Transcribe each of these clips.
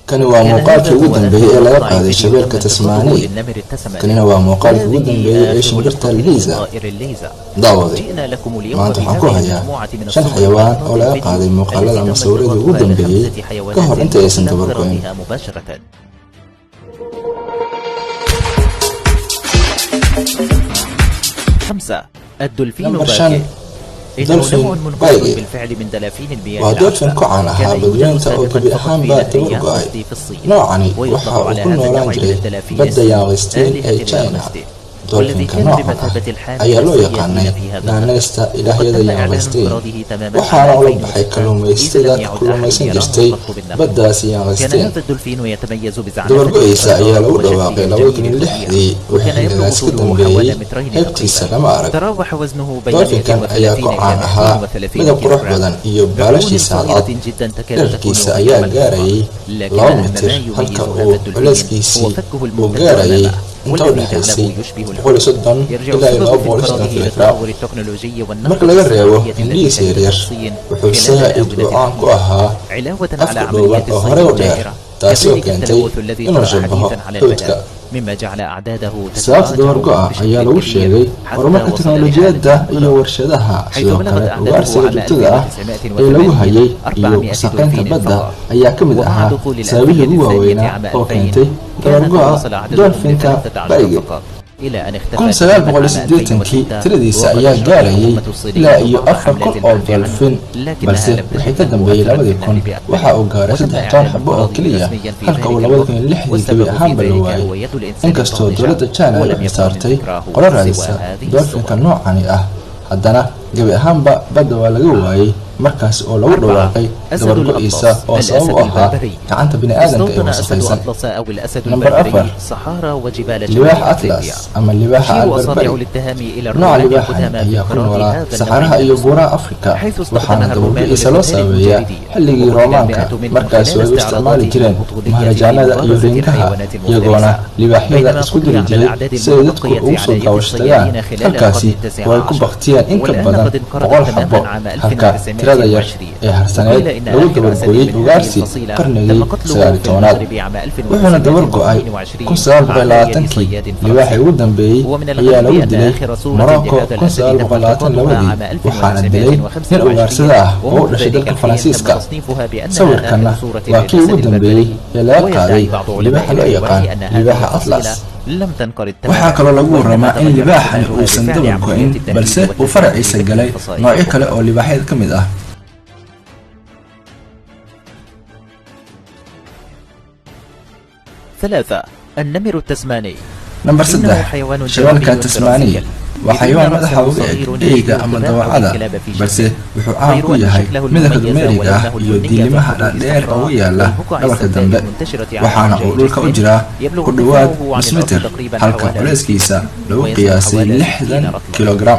كان هو مقالك وجودن به إلى يقعد الشبيل كتسمعني كان هو مقالك وجودن به إيش مرت الليزة ضوضي ما أنت حكوها يا شن حيوان أو لا يقعد المقالة المصورة وجودن به كهر أنت يا سنتبركين 5. الدولفين باكي دولفين باكي بالفعل من دلافين المياه ودولفين كوعانها بدوينتا أو كبيرهان باتبرقاي نوعني وحا وكل نوران جري بدا ياغستين أي تشاينا دولفين كنوعها أي لو يقاني نانيستا إلهيدا ياغستين وحانا ولب بحي كلوميستيدا كلوميسين جرتي بدا سياغستين دورقويسا أي لو دواقي لويكن اللحدي وحي لناسك دنبي هبتي سلام عرق دولفين كان أي كوعانها مدى قروح بدن إيو بالاشي ساعدات لركيسا أي قاري لو متر هلكا أو بلسكيسي وقاري انتو dhexaysay boqol soddon ilaa iyo 260 kilogram marka laga reebo indhihiisa yaryar wuxuu saa'id u caan ku ahaa afka dhooban oo hore u dheer taasi oo keentay inuu shabaho hawdka sababta dabargo'a ayaa lagu sheegay horumarka teknolojiyadda iyo warshadaha sidoo kale ugaarsiga joogtada ah ee lagu hayay iyo wasaqaynta badda ayaa ka mid ahaa sababihii ugu waaweynaa oo keentay dabargo'a dolfinka bariga 1980kii tiradiisa ayaa gaarayay ilaa iyo 4,000 oo dolfin balse wixii ka dambeeyay 2000 waxa uu gaaray 13 xabo oo keliya halka uu 2006 gabi ahaanba la waayay inkastoo dowladda China ay saartay qorar raadisa dolfinka noocani ah haddana gabi ahaanba badda waa laga waayay markaas oo lagu dhawaaqay dabargo'iisa oo sabab u ahaa gacanta bini'aadamka ee wasaqaysan number 4 libaax atlas ama libaaxa albarbari nooca libaaxan ayaa ku noolaa saxaraha iyo buuraha afrika waxaana dabargo'iisa loo saameeyaa xilligii roomaanka markaas oo ay u isticmaali jireen maharajaanada iyo reenkaha iyagoona libaaxyada isku diri jiray si ay dadku ugu soo daawashtagaan halkaasi oo ay ku baktiyeen in ka badan 100 xabo halka tirada yar ee harsaneed lagu dabargooyay ugaarsi qarnigii 19aad wuxuuna dabargo'ay 1920kii libaaxii ugu dambeeyey ayaa lagu dilay Morocco 1922 waxaana dilay nin ugaarsada ah oo u dhashay dalka Faransiiska sawirkanna waa kii ugu dambeeyey ee laga qaaday libaaxa loo yaqaan libaaxa atlas waxaa kaloo lagu waramaa in libaaxani uusan dabargo'in balse uu faraciisa galay noocyo kale oo libaaxyada ka mid ah النمر التسماني نمبر 6 شبالك التسماني وحيوان مدحه إيجا أما دوعدا بس وحو عام كو يحي مدك دميريكا يودي لمها دير قوية له دبرك الدنباء وحانا قولولك أجرا كدواد مسمتر حلقة وليسكيسا لو قياسي 60 كيلوغرام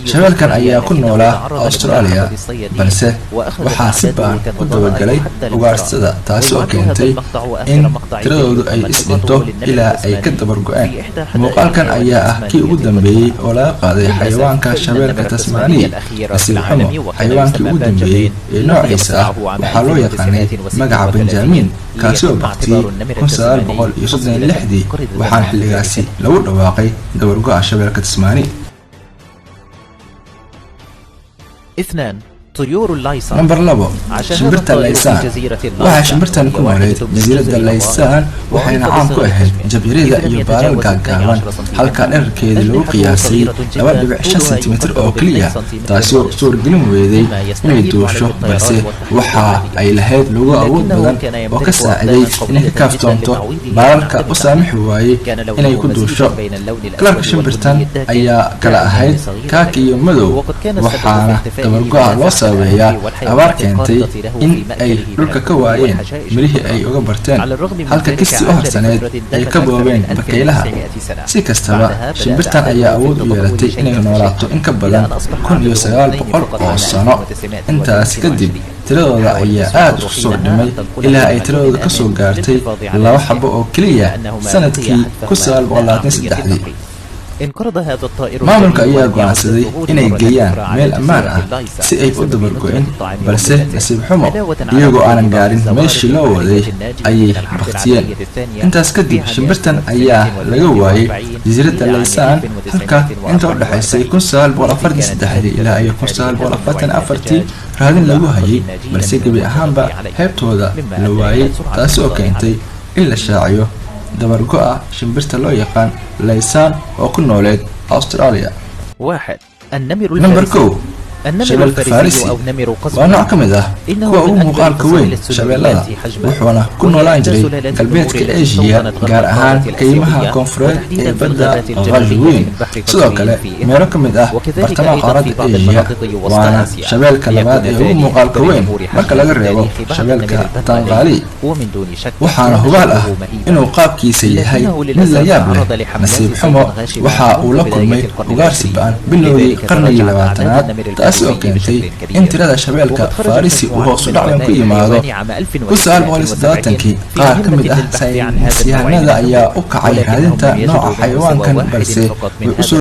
شبالك أيا كنولا أستراليا بس وحاسبان ودوغالي وغارسدا تاسو كنتي إن تردود أي اسنتو إلى أي كدبرقوان مقال كان أيا كي قدام بي ولا قاضي حيوانك شبالك تسماني أسيب حمو حيوانك ودن بي نوع عيسى وحالو يقاني مقع بنجامين كاسو بقتي كنسال بقول يصدن اللحدي وحان حلقاسي لو الرواقي دورقاء شبالك تسماني 2 طيور الليسان نمبر 2 شمبرتا الليسان waxaa shimbartan ku noolayd jasiiradda Laysaan waxayna caan ku ahayd jabirida iyo baaral gaagaaban halka dhererkeeda lagu qiyaasay 2.5 sentimitir oo kaliya taasi oo suurgelin weeday inay duusho balse waxa ay lahayd lugo awood badan oo ka saaciday inay ka kaaftoonto baaralka u saamixi waayay inay ku duusho kalarka shimbartan ayaa kala ahayd kaaki iyo madow waxaana dabargo'a loo sameeyaa abaar keentay in ay dhulka ka waayeen milihii ay uga barteen halka kisti u harsaneed ay ka boobeen bakaylaha si kastaba shimbirtan ayaa awood u yeelatay inay noolaato in ka badan 1900 oo sano intaas kadib tiradooda ayaa aad u soo dhimay ilaa ay tiradooda ka soo gaartay 2 xabo oo kaliya sanadkii 1923 maamulka ayaa go'aansaday inay geeyaan meel ammaan ah si ay u dabargo'in, balse nasiib xumo iyagoo aanan gaarin meeshii loo waday ayay baktiyeen. intaas kadib shimbirtan ayaa laga waayay jasiiradda Laysaan, halka inta u dhaxaysay 1943 ilaa 1944 raadin lagu hayay, balse gebi ahaanba heebtooda la waayay, taasi oo keentay in la shaaciyo dabargo'a shimbirta loo yaqaan Laysaan oo ku nooleed Australia. Number 2 shabeelka Farisi waa nooc ka mid ah kuwa ugu muuqaalka weyn shabeellada, wuxuuna ku noolaan jiray galbeedka Aasiya, gaar ahaan kaymaha koonfureed ee badda Qazwiin, sidoo kale meelo ka mid ah bartamaha qaaradda Aasiya. waana shabeelka labaad ee ugu muuqaalka weyn marka laga reebo shabeelka Tanqali, waxaana hubaal ah inuu qaabkiisa yahay mid la yaab leh. nasiib xumo waxa uu la kulmay ugaarsi ba'an bilowgii qarnigii 20aad, taasi oo keentay in tirada shabeelka Farisi uu hoos u dhac ku yimaado. 1970kii qaar ka mid ah saynisyahanada ayaa u kacay raadinta nooca xayawaankan, balse way